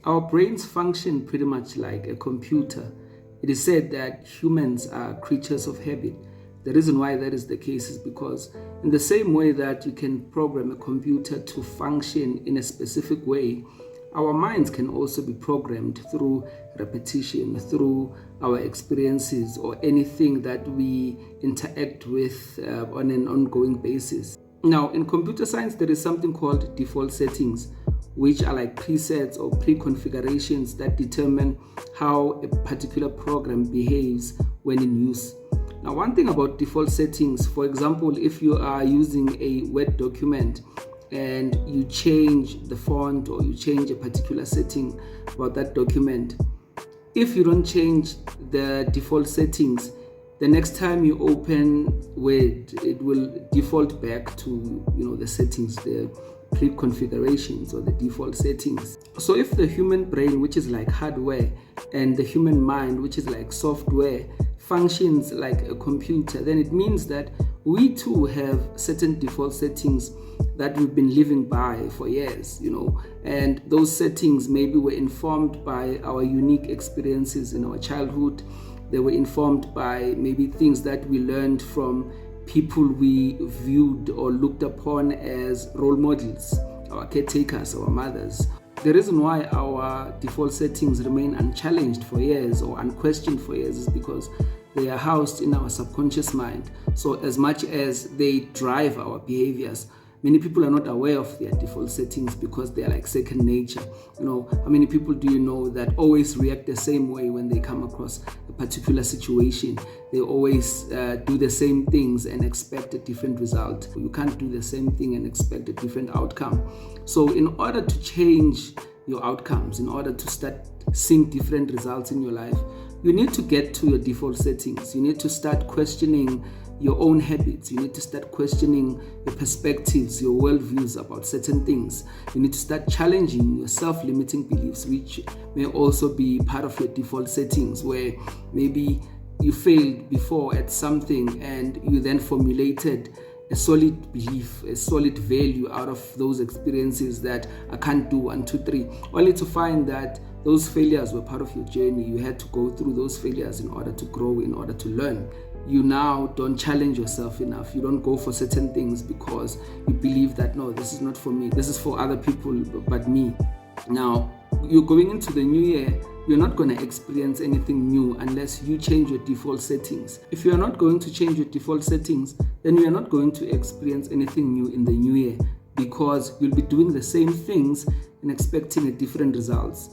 Our brains function pretty much like a computer. It is said that humans are creatures of habit. The reason why that is the case is because, in the same way that you can program a computer to function in a specific way, our minds can also be programmed through repetition, through our experiences, or anything that we interact with on an ongoing basis. Now, in computer science, there is something called default settings, which are like presets or pre-configurations that determine how a particular program behaves when in use. Now, one thing about default settings, for example, if you are using a Word document and you change the font or you change a particular setting about that document, if you don't change the default settings, the next time you open Word, it will default back to the settings, the pre-configurations or the default settings. So if the human brain, which is like hardware, and the human mind, which is like software, functions like a computer, then it means that we too have certain default settings that we've been living by for years, and those settings maybe were informed by our unique experiences in our childhood. They were informed by maybe things that we learned from people we viewed or looked upon as role models, our caretakers, our mothers. The reason why our default settings remain unchallenged for years or unquestioned for years is because they are housed in our subconscious mind. So as much as they drive our behaviors, many people are not aware of their default settings because they are like second nature. How many people do you know that always react the same way when they come across a particular situation? They always do the same things and expect a different result. You can't do the same thing and expect a different outcome. So in order to change your outcomes, in order to start seeing different results in your life, you need to get to your default settings. You need to start questioning your own habits. You need to start questioning your perspectives, your worldviews about certain things. You need to start challenging your self-limiting beliefs, which may also be part of your default settings, where maybe you failed before at something and you then formulated a solid belief, a solid value out of those experiences that I can't do 1, 2, 3, only to find that those failures were part of your journey. You had to go through those failures in order to grow, in order to learn. You now don't challenge yourself enough. You don't go for certain things because you believe that, no, this is not for me. This is for other people but me. Now, you're going into the new year, you're not going to experience anything new unless you change your default settings. If you are not going to change your default settings, then you are not going to experience anything new in the new year, because you'll be doing the same things and expecting a different results.